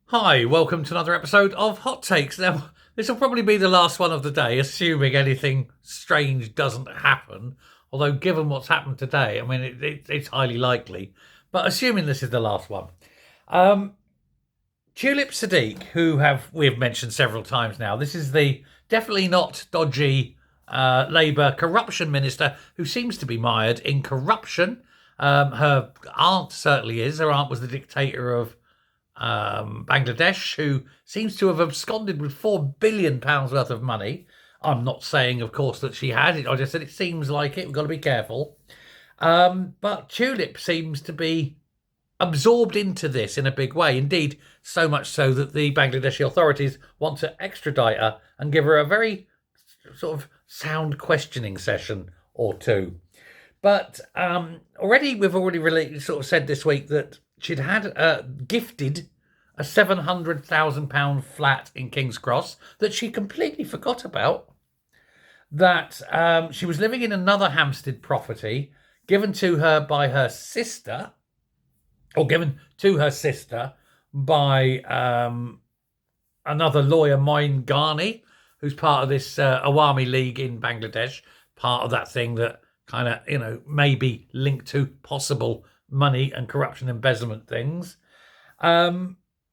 Hi, welcome to another episode of Hot Takes. Now, this will probably be the last one of the day, assuming anything strange doesn't happen. Although, given what's happened today, I mean, it's highly likely. But assuming this is the last one, um, Tulip Sadiq, who we've mentioned several times now, this is the definitely not dodgy Labour corruption minister who seems to be mired in corruption. Her aunt certainly is. Her aunt was the dictator of Bangladesh, who seems to have absconded with £4 billion worth of money. I'm not saying, of course, that she had. I just said it seems like it. We've got to be careful. But Tulip seems to be absorbed into this in a big way. Indeed, so much so that the Bangladeshi authorities want to extradite her and give her a very sort of sound questioning session or two. But we've already really sort of said this week that she'd had gifted a £700,000 flat in King's Cross that she completely forgot about. That she was living in another Hampstead property given to her by her sister, or given to her sister by another lawyer, Moin Ghani, who's part of this Awami League in Bangladesh, part of that thing that kind of, may be linked to possible money and corruption embezzlement things.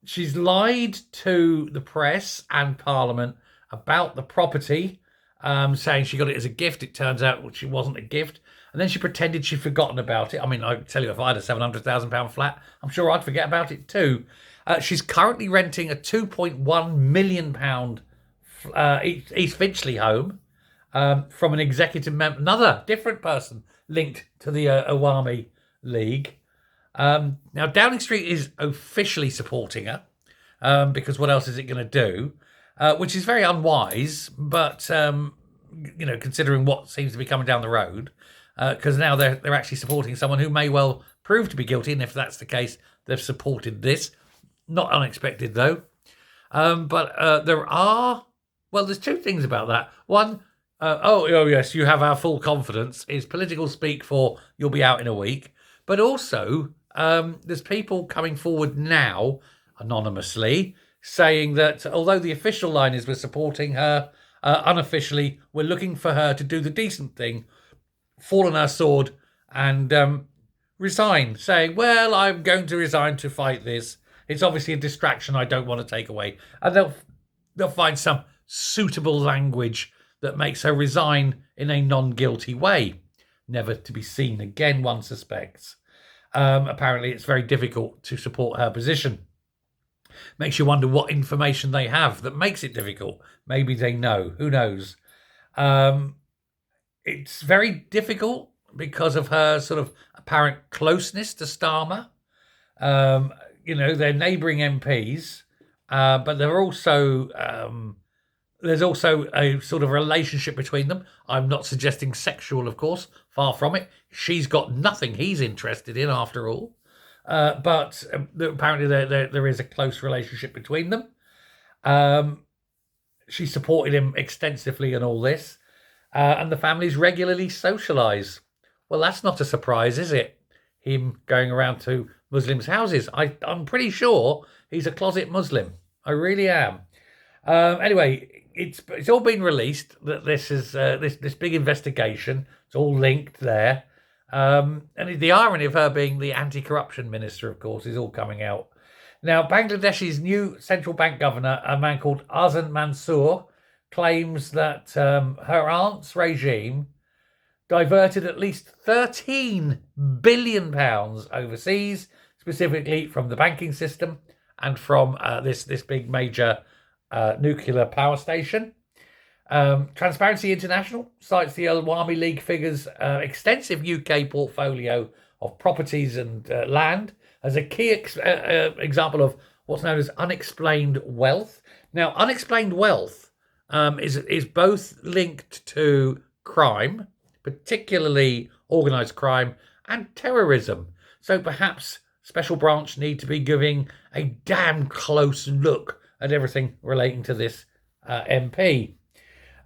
She's lied to the press and Parliament about the property, saying she got it as a gift. It turns out she wasn't a gift. And then she pretended she'd forgotten about it. I mean, I tell you, if I had a £700,000 flat, I'm sure I'd forget about it too. She's currently renting a £2.1 million East Finchley home from an executive member, another different person linked to the Awami League. Now, Downing Street is officially supporting her because what else is it going to do? Which is very unwise, but considering what seems to be coming down the road, because now they're actually supporting someone who may well prove to be guilty, and if that's the case, they've supported this. Not unexpected though. But there's two things about that. One, yes, you have our full confidence is political speak for you'll be out in a week. But also, there's people coming forward now, anonymously, saying that although the official line is we're supporting her, unofficially, we're looking for her to do the decent thing, fall on her sword and resign, saying, well, I'm going to resign to fight this. It's obviously a distraction I don't want to take away. And they'll find some suitable language that makes her resign in a non-guilty way. Never to be seen again, one suspects. Apparently, it's very difficult to support her position. Makes you wonder what information they have that makes it difficult. Maybe they know. Who knows? It's very difficult because of her sort of apparent closeness to Starmer. They're neighbouring MPs, but they're also there's also a sort of relationship between them. I'm not suggesting sexual, of course, far from it. She's got nothing he's interested in, after all. But apparently there is a close relationship between them. She supported him extensively in all this. And the families regularly socialise. Well, that's not a surprise, is it? Him going around to Muslims' houses. I'm pretty sure he's a closet Muslim. I really am. Anyway, it's all been released that this is this big investigation. It's all linked there. And the irony of her being the anti-corruption minister, of course, is all coming out. Now, Bangladesh's new central bank governor, a man called Azan Mansour, claims that her aunt's regime diverted at least £13 billion overseas, specifically from the banking system and from this big major nuclear power station. Transparency International cites the Awami League figures' extensive UK portfolio of properties and land as a key example of what's known as unexplained wealth. Now, unexplained wealth is both linked to crime, particularly organised crime, and terrorism. So perhaps Special Branch need to be giving a damn close look at everything relating to this MP.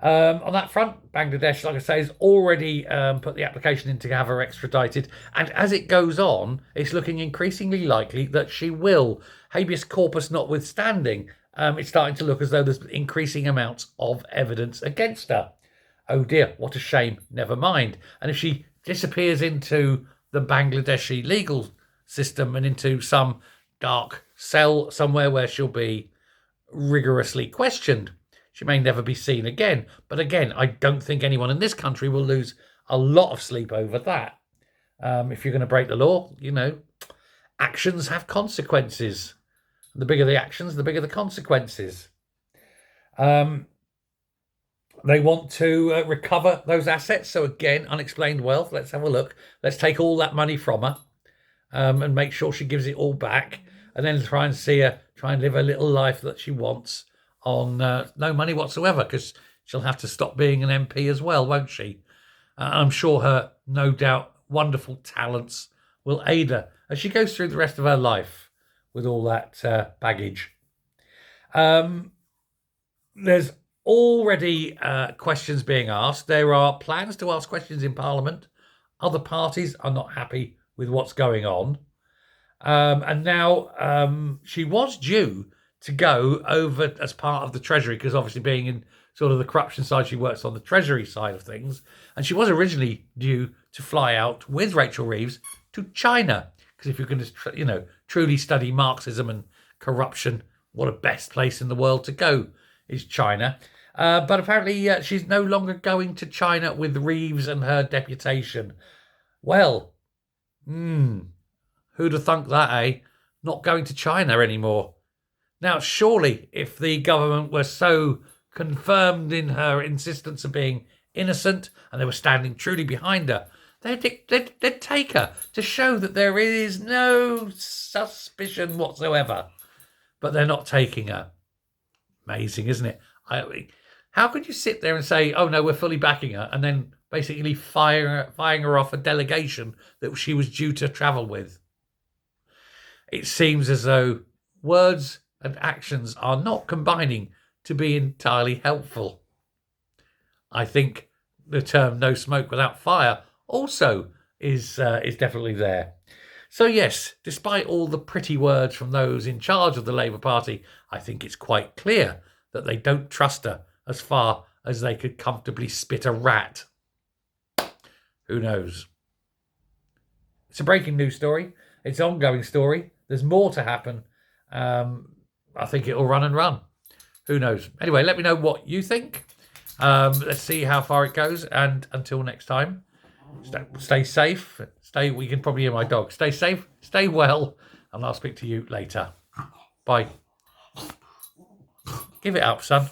On that front, Bangladesh, like I say, has already put the application in to have her extradited. And as it goes on, it's looking increasingly likely that she will. Habeas corpus notwithstanding, it's starting to look as though there's increasing amounts of evidence against her. Oh dear, what a shame. Never mind. And if she disappears into the Bangladeshi legal system and into some dark cell somewhere where she'll be rigorously questioned, she may never be seen again. But again, I don't think anyone in this country will lose a lot of sleep over that. If you're going to break the law, actions have consequences. The bigger the actions, the bigger the consequences. They want to recover those assets. So again, unexplained wealth. Let's have a look. Let's take all that money from her and make sure she gives it all back. And then try and see her, try and live a little life that she wants on no money whatsoever, because she'll have to stop being an MP as well, won't she? I'm sure her, no doubt, wonderful talents will aid her as she goes through the rest of her life with all that baggage. There's already questions being asked. There are plans to ask questions in Parliament. Other parties are not happy with what's going on. And now she was due to go over as part of the Treasury, because obviously being in sort of the corruption side, she works on the Treasury side of things. And she was originally due to fly out with Rachel Reeves to China, because if you're going to, truly study Marxism and corruption, what a best place in the world to go is China. But apparently she's no longer going to China with Reeves and her deputation. Well, who'd have thunk that, eh? Not going to China anymore. Now, surely, if the government were so confirmed in her insistence of being innocent and they were standing truly behind her, they'd take her to show that there is no suspicion whatsoever. But they're not taking her. Amazing, isn't it? How could you sit there and say, oh, no, we're fully backing her, and then basically firing her off a delegation that she was due to travel with? It seems as though words and actions are not combining to be entirely helpful. I think the term "no smoke without fire" also is definitely there. So yes, despite all the pretty words from those in charge of the Labour Party, I think it's quite clear that they don't trust her as far as they could comfortably spit a rat. Who knows? It's a breaking news story. It's an ongoing story. There's more to happen. I think it'll run and run. Who knows? Anyway, let me know what you think. Let's see how far it goes. And until next time, stay safe. We can probably hear my dog. Stay safe, stay well, and I'll speak to you later. Bye. Give it up, son.